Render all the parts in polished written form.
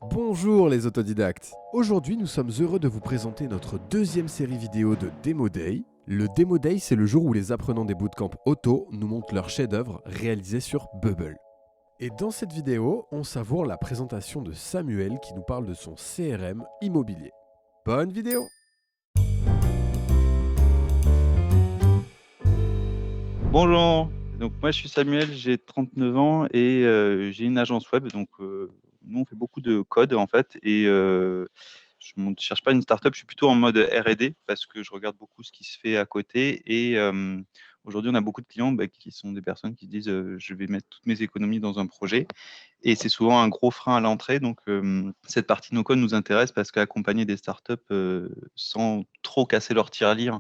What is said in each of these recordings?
Bonjour les autodidactes. Aujourd'hui, nous sommes heureux de vous présenter notre deuxième série vidéo de Demo Day. Le Demo Day, c'est le jour où les apprenants des bootcamps auto nous montrent leurs chefs-d'œuvre réalisés sur Bubble. Et dans cette vidéo, on savoure la présentation de Samuel qui nous parle de son CRM immobilier. Bonne vidéo! Bonjour, donc moi je suis Samuel, j'ai 39 ans et j'ai une agence web. Donc nous on fait beaucoup de code en fait et je ne cherche pas une startup, je suis plutôt en mode R&D parce que je regarde beaucoup ce qui se fait à côté et aujourd'hui on a beaucoup de clients qui sont des personnes qui disent je vais mettre toutes mes économies dans un projet et c'est souvent un gros frein à l'entrée. Donc cette partie no code nous intéresse parce qu'accompagner des startups sans trop casser leur tirelire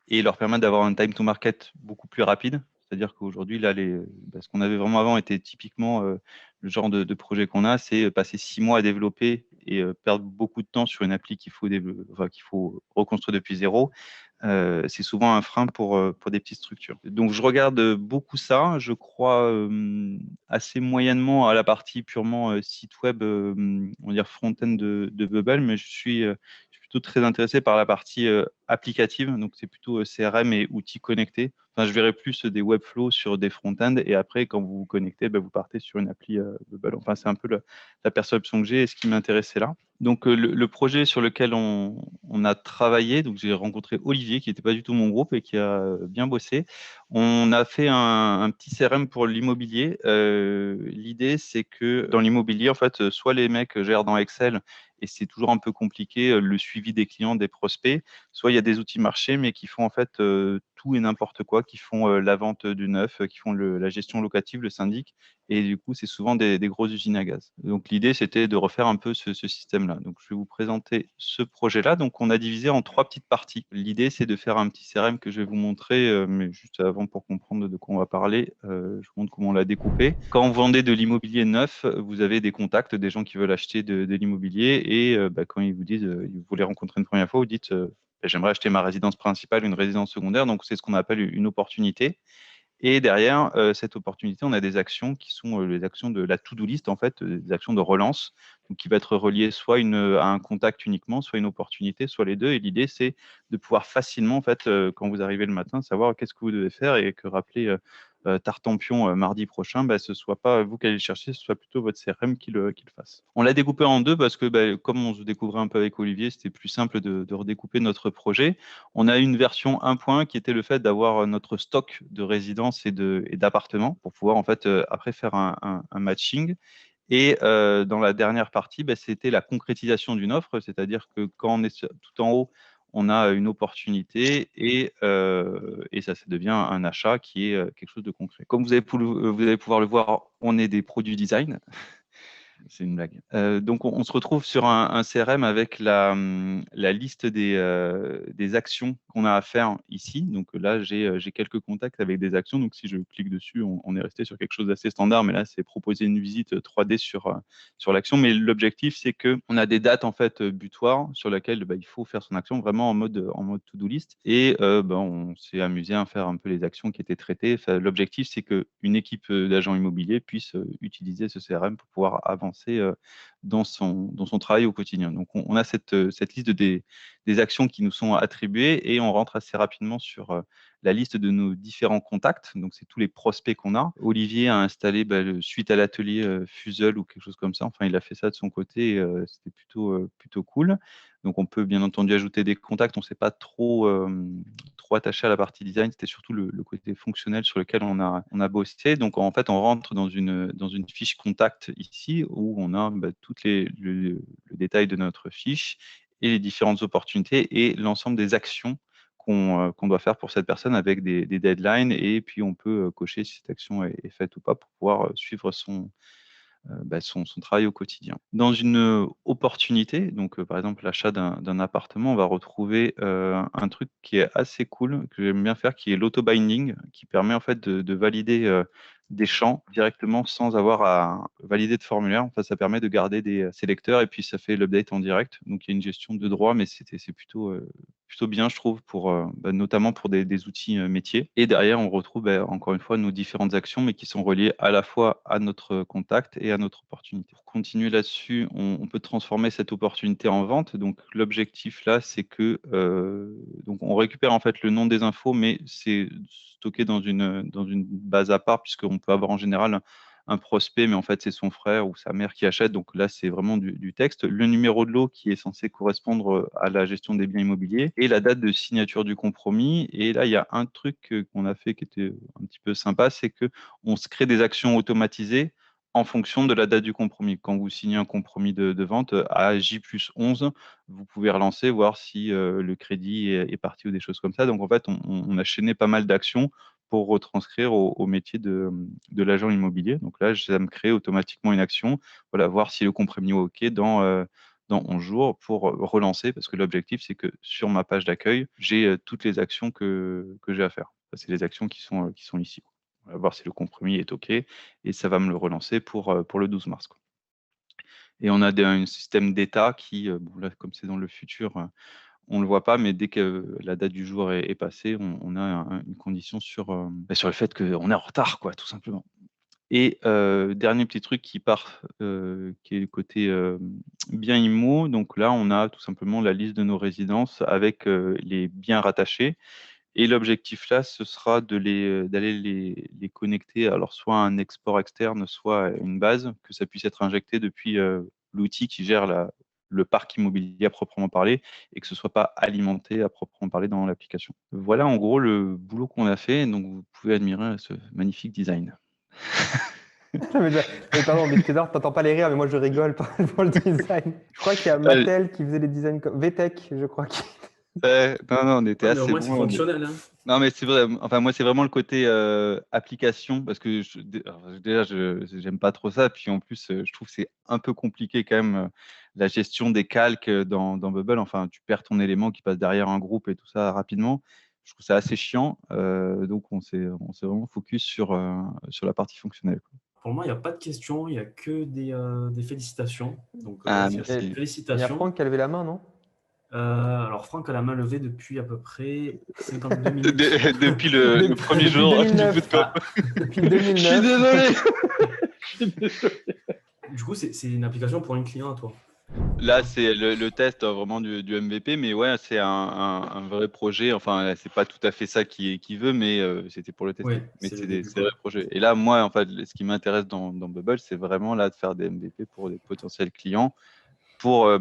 et leur permettre d'avoir un time to market beaucoup plus rapide. C'est-à-dire qu'aujourd'hui, là, ce qu'on avait vraiment avant était typiquement le genre de projet qu'on a, c'est passer 6 mois à développer et perdre beaucoup de temps sur une appli qu'il faut reconstruire depuis zéro. C'est souvent un frein pour des petites structures. Donc, je regarde beaucoup ça. Je crois assez moyennement à la partie purement site web, on va dire front-end de Bubble, mais je suis plutôt très intéressé par la partie applicative. Donc, c'est plutôt CRM et outils connectés. Enfin, je verrai plus des webflows sur des front-end et après, quand vous vous connectez, vous partez sur une appli Bubble. Enfin, c'est un peu la perception que j'ai et ce qui m'intéressait là. Donc, le projet sur lequel on a travaillé, donc j'ai rencontré Olivier qui n'était pas du tout mon groupe et qui a bien bossé. On a fait un petit CRM pour l'immobilier. L'idée, c'est que dans l'immobilier, en fait, soit les mecs gèrent dans Excel et c'est toujours un peu compliqué le suivi des clients, des prospects, soit il y a des outils marchés mais qui font en fait tout et n'importe quoi, qui font la vente du neuf, qui font la gestion locative, le syndic, et du coup, c'est souvent des grosses usines à gaz. Donc l'idée, c'était de refaire un peu ce système-là. Donc je vais vous présenter ce projet-là. Donc on a divisé en 3 petites parties. L'idée, c'est de faire un petit CRM que je vais vous montrer, mais juste avant pour comprendre de quoi on va parler, je vous montre comment on l'a découpé. Quand vous vendez de l'immobilier neuf, vous avez des contacts, des gens qui veulent acheter de l'immobilier, et quand ils vous disent, vous les rencontrez une première fois, vous dites, j'aimerais acheter ma résidence principale, une résidence secondaire. Donc c'est ce qu'on appelle une opportunité. Et derrière cette opportunité, on a des actions qui sont les actions de la to-do list, en fait, des actions de relance, donc qui va être reliée soit à un contact uniquement, soit une opportunité, soit les deux. Et l'idée, c'est de pouvoir facilement, en fait, quand vous arrivez le matin, savoir qu'est-ce que vous devez faire et que rappeler Tartampion mardi prochain, ce ne soit pas vous qui allez le chercher, ce soit plutôt votre CRM qui le fasse. On l'a découpé en deux parce que, comme on se découvrait un peu avec Olivier, c'était plus simple de redécouper notre projet. On a une version 1.1 qui était le fait d'avoir notre stock de résidences et d'appartements pour pouvoir en fait après faire un matching. Et dans la dernière partie, c'était la concrétisation d'une offre, c'est-à-dire que quand on est tout en haut, on a une opportunité et ça devient un achat qui est quelque chose de concret. Comme vous allez pouvoir le voir, on est des produits design. C'est une blague. Donc on se retrouve sur un CRM avec la liste des actions qu'on a à faire ici. Donc là, j'ai quelques contacts avec des actions. Donc si je clique dessus, on est resté sur quelque chose d'assez standard, mais là, c'est proposer une visite 3D sur l'action. Mais l'objectif, c'est qu'on a des dates en fait butoirs sur lesquelles il faut faire son action vraiment en mode to-do list. Et on s'est amusé à faire un peu les actions qui étaient traitées. Enfin, l'objectif, c'est qu'une équipe d'agents immobiliers puisse utiliser ce CRM pour pouvoir avancer dans son travail au quotidien. Donc, on a cette liste des actions qui nous sont attribuées et on rentre assez rapidement sur la liste de nos différents contacts. Donc, c'est tous les prospects qu'on a. Olivier a installé, suite à l'atelier Fuzzle ou quelque chose comme ça. Enfin, il a fait ça de son côté. C'était plutôt cool. Donc, on peut bien entendu ajouter des contacts. On ne s'est pas trop attaché à la partie design. C'était surtout le côté fonctionnel sur lequel on a bossé. Donc, en fait, on rentre dans une fiche contact ici où on a le détail de notre fiche et les différentes opportunités et l'ensemble des actions qu'on doit faire pour cette personne avec des deadlines. Et puis, on peut cocher si cette action est faite ou pas pour pouvoir suivre son travail au quotidien. Dans une opportunité, donc par exemple l'achat d'un appartement, on va retrouver un truc qui est assez cool, que j'aime bien faire, qui est l'auto-binding, qui permet en fait de valider des champs directement sans avoir à valider de formulaire. Enfin, ça permet de garder des sélecteurs et puis ça fait l'update en direct. Donc il y a une gestion de droit, mais c'est plutôt bien, je trouve, pour, notamment pour des outils métiers. Et derrière, on retrouve encore une fois nos différentes actions, mais qui sont reliées à la fois à notre contact et à notre opportunité. Pour continuer là-dessus, on peut transformer cette opportunité en vente. Donc l'objectif là, c'est que donc on récupère en fait le nom des infos, mais c'est stocké dans une base à part, puisqu'on peut avoir en général un prospect, mais en fait, c'est son frère ou sa mère qui achète. Donc là, c'est vraiment du texte. Le numéro de lot qui est censé correspondre à la gestion des biens immobiliers et la date de signature du compromis. Et là, il y a un truc qu'on a fait qui était un petit peu sympa, c'est que on se crée des actions automatisées en fonction de la date du compromis. Quand vous signez un compromis de vente à J+11, vous pouvez relancer, voir si le crédit est parti ou des choses comme ça. Donc en fait, on a chaîné pas mal d'actions pour retranscrire au métier de l'agent immobilier. Donc là, ça me crée automatiquement une action, voilà, voir si le compromis est OK dans 11 jours pour relancer, parce que l'objectif, c'est que sur ma page d'accueil, j'ai toutes les actions que j'ai à faire. Ça, c'est les actions qui sont ici. On va voir si le compromis est OK et ça va me le relancer pour le 12 mars, quoi. Et on a un système d'état qui, bon là, comme c'est dans le futur, on ne le voit pas, mais dès que la date du jour est passée, on a une condition sur le fait qu'on est en retard, quoi, tout simplement. Et dernier petit truc qui est le côté bien immo. Donc là, on a tout simplement la liste de nos résidences avec les biens rattachés. Et l'objectif là, ce sera d'aller les connecter, alors soit à un export externe, soit à une base, que ça puisse être injecté depuis l'outil qui gère le parc immobilier à proprement parler et que ce soit pas alimenté à proprement parler dans l'application. Voilà en gros le boulot qu'on a fait, donc vous pouvez admirer ce magnifique design. Mais pardon, Bitkedor, t'entends pas les rires, mais moi je rigole pour le design. Je crois qu'il y a Ouais, Mattel qui faisait les designs comme VTech, je crois. non, on était Ouais, mais au assez moins, c'est loin. fonctionnel. Hein. Non, mais c'est vrai. Enfin, moi, c'est vraiment le côté application parce que alors, déjà, j'aime pas trop ça. Puis en plus, je trouve que c'est un peu compliqué quand même la gestion des calques dans Bubble. Enfin, tu perds ton élément qui passe derrière un groupe et tout ça rapidement. Je trouve ça assez chiant. Donc, on s'est vraiment focus sur la partie fonctionnelle, quoi. Pour moi, il n'y a pas de questions, il n'y a que des félicitations. Donc, Ah, Il y a merci. félicitations. Franck qui a levé la main, non? Alors, Franck a la main levée depuis à peu près 52 minutes. Depuis le premier Depuis jour du 2009. bootcamp. Depuis Je suis 2009. désolé. Du coup, c'est une application pour un client à toi. Là, c'est le test vraiment du MVP, mais ouais, c'est un vrai projet. Enfin, c'est pas tout à fait ça qu'il veut, mais c'était pour le Oui, tester. Mais c'est le c'est début. des vrais projets. Et là, moi, en fait, ce qui m'intéresse dans Bubble, c'est vraiment là de faire des MVP pour des potentiels clients. Pour,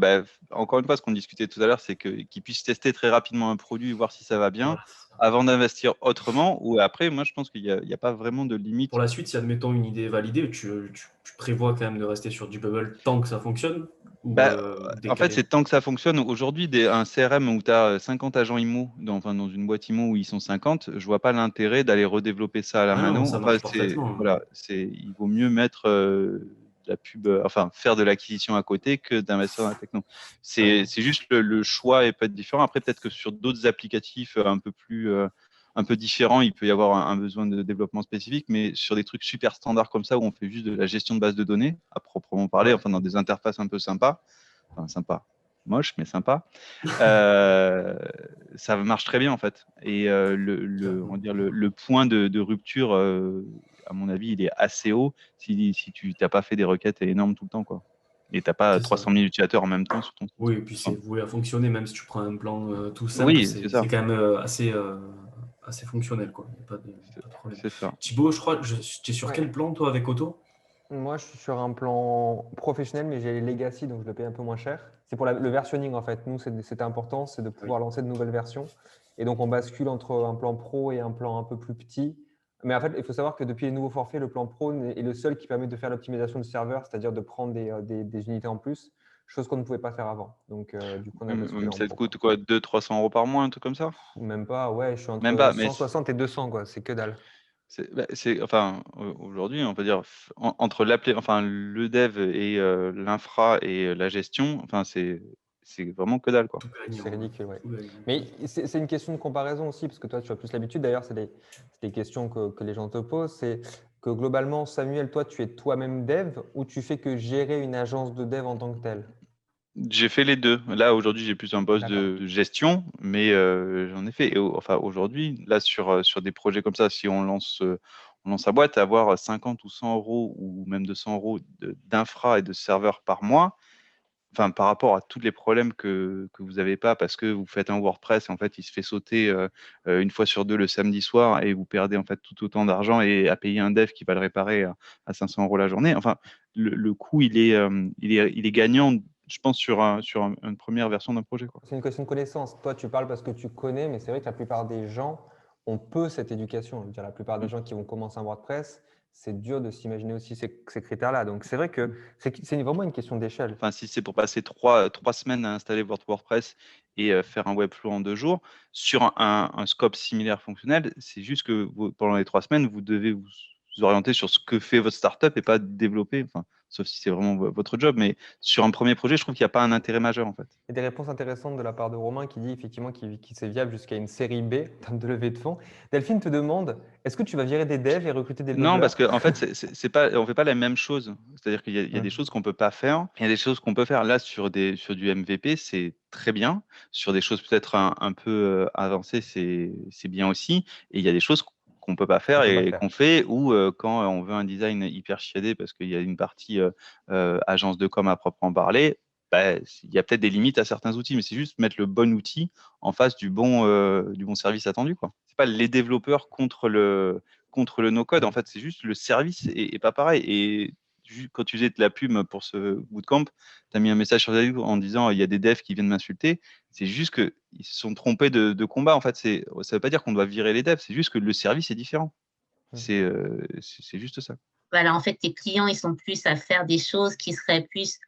encore une fois, ce qu'on discutait tout à l'heure, c'est qu'ils puissent tester très rapidement un produit, voir si ça va bien, Voilà. avant d'investir autrement. Ou après, moi, je pense qu'il n'y a pas vraiment de limite. Pour la suite, si admettons une idée est validée, tu prévois quand même de rester sur du bubble tant que ça fonctionne ou Bah, en fait, décaler. c'est tant que ça fonctionne. Aujourd'hui, un CRM où tu as 50 agents IMO, dans une boîte IMO où ils sont 50, je vois pas l'intérêt d'aller redévelopper ça à la Ah non, mano. ça Enfin, marche parfaitement. voilà, il vaut mieux mettre de la pub, enfin, faire de l'acquisition à côté que d'investir dans la techno. C'est juste le choix est peut-être différent. Après, peut-être que sur d'autres applicatifs un peu différents, il peut y avoir un besoin de développement spécifique, mais sur des trucs super standards comme ça où on fait juste de la gestion de base de données, à proprement parler, Ouais. enfin dans des interfaces un peu sympas, enfin sympa, moche mais sympa, ça marche très bien en fait. Et on va dire le point de rupture, à mon avis, il est assez haut si tu n'as pas fait des requêtes énormes tout le temps, quoi. Et t'as pas C'est ça. 300 000 utilisateurs en même temps sur ton site. Oui, et puis c'est Enfin, voué à fonctionner, même si tu prends un plan tout simple, oui, c'est c'est ça. quand même assez fonctionnel, quoi. Il n'y a pas de problème. C'est ça. Thibaut, je crois, tu es sur Ouais. quel plan, toi, avec Auto? Moi, je suis sur un plan professionnel, mais j'ai Legacy, donc je le paye un peu moins cher. C'est pour le versionning, en fait. Nous, c'était important, c'est de pouvoir lancer de nouvelles versions. Et donc, on bascule entre un plan pro et un plan un peu plus petit. Mais en fait, il faut savoir que depuis les nouveaux forfaits, le plan pro est le seul qui permet de faire l'optimisation du serveur, c'est-à-dire de prendre des unités en plus, chose qu'on ne pouvait pas faire avant. Donc, du coup, on a basculé en Ça te pro. coûte quoi, 200-300 € par mois, un truc comme ça? Même pas, ouais, je suis Même entre pas, mais 160 et 200, quoi. C'est que dalle. enfin, aujourd'hui, on peut dire, entre enfin, le dev et l'infra et la gestion, enfin, c'est vraiment que dalle, quoi. Tout gagnant. C'est ridicule, ouais. Tout gagnant. Mais c'est une question de comparaison aussi, parce que toi, tu as plus l'habitude. D'ailleurs, c'est des questions que les gens te posent. C'est que globalement, Samuel, toi, tu es toi-même dev ou tu fais que gérer une agence de dev en tant que telle? J'ai fait les deux. Là, aujourd'hui, j'ai plus un poste D'accord. de gestion, mais j'en ai fait. Et enfin, aujourd'hui, là, sur des projets comme ça, si on lance sa boîte, avoir 50 ou 100 euros ou même 200 euros d'infra et de serveurs par mois, enfin, par rapport à tous les problèmes que vous n'avez pas parce que vous faites un WordPress et en fait, il se fait sauter une fois sur deux le samedi soir et vous perdez en fait tout autant d'argent et à payer un dev qui va le réparer à 500 euros la journée. Enfin, le coût, il est gagnant, je pense, une première version d'un projet, quoi. C'est une question de connaissance. Toi, tu parles parce que tu connais, mais c'est vrai que la plupart des gens ont peu cette éducation. Je veux dire, la plupart des gens qui vont commencer un WordPress, c'est dur de s'imaginer aussi ces critères-là. Donc, c'est vrai que c'est vraiment une question d'échelle. Enfin, si c'est pour passer trois semaines à installer votre WordPress et faire un Webflow en 2 jours, sur un scope similaire fonctionnel, c'est juste que pendant les 3 semaines, vous devez vous orienter sur ce que fait votre startup et pas développer, enfin, sauf si c'est vraiment votre job. Mais sur un premier projet, je trouve qu'il n'y a pas un intérêt majeur, en fait. Et des réponses intéressantes de la part de Romain qui dit effectivement qu'il c'est viable jusqu'à une série B en termes de levée de fonds. Delphine te demande, est-ce que tu vas virer des devs et recruter des Non, parce bubblers? qu'en fait, c'est pas, on fait pas la même chose. C'est-à-dire qu'il y a des choses qu'on peut pas faire, il y a des choses qu'on peut faire. Là, sur du MVP, c'est très bien. Sur des choses peut-être un peu avancées, c'est bien aussi. Et il y a des choses qu'on peut pas faire On peut pas et faire. qu'on fait, ou quand on veut un design hyper chiadé parce qu'il y a une partie agence de com à proprement parler, bah, il y a peut-être des limites à certains outils, mais c'est juste mettre le bon outil en face du bon service attendu, quoi. C'est pas les développeurs contre le no-code. En fait, c'est juste le service est pas pareil. Et quand tu faisais de la pub pour ce bootcamp, tu as mis un message sur Facebook en disant il y a des devs qui viennent m'insulter. C'est juste qu'ils se sont trompés de combat. En fait, ça ne veut pas dire qu'on doit virer les devs, c'est juste que le service est différent. C'est juste ça. Voilà, en fait, tes clients, ils sont plus à faire des choses qui seraient plus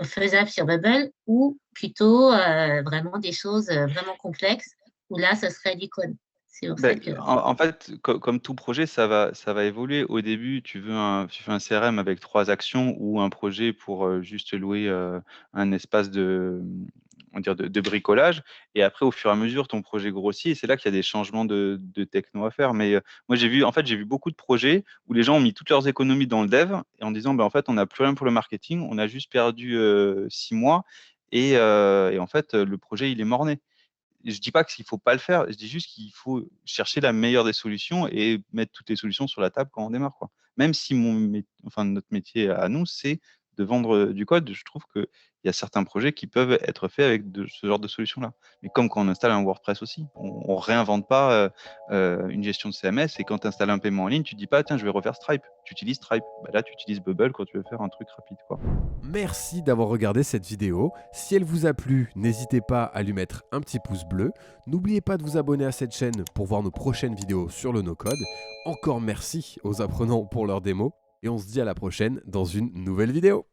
faisables sur Bubble ou plutôt vraiment des choses vraiment complexes où là, ce serait l'icône. C'est pour ça que… En fait, comme tout projet, ça va évoluer. Au début, tu fais un CRM avec 3 actions ou un projet pour juste louer un espace on va dire de bricolage. Et après, au fur et à mesure, ton projet grossit. Et c'est là qu'il y a des changements de techno à faire. Mais moi, j'ai vu beaucoup de projets où les gens ont mis toutes leurs économies dans le dev et en disant, en fait, on n'a plus rien pour le marketing, on a juste perdu 6 mois et en fait, le projet, il est mort-né. Je dis pas qu'il faut pas le faire, je dis juste qu'il faut chercher la meilleure des solutions et mettre toutes les solutions sur la table quand on démarre, quoi. Même si notre métier à nous, c'est de vendre du code, je trouve qu'il y a certains projets qui peuvent être faits avec ce genre de solution-là. Mais comme quand on installe un WordPress aussi, on réinvente pas une gestion de CMS et quand tu installes un paiement en ligne, tu dis pas tiens, je vais refaire Stripe. Tu utilises Stripe. Là, tu utilises Bubble quand tu veux faire un truc rapide, quoi. Merci d'avoir regardé cette vidéo. Si elle vous a plu, n'hésitez pas à lui mettre un petit pouce bleu. N'oubliez pas de vous abonner à cette chaîne pour voir nos prochaines vidéos sur le no-code. Encore merci aux apprenants pour leur démo. Et on se dit à la prochaine dans une nouvelle vidéo.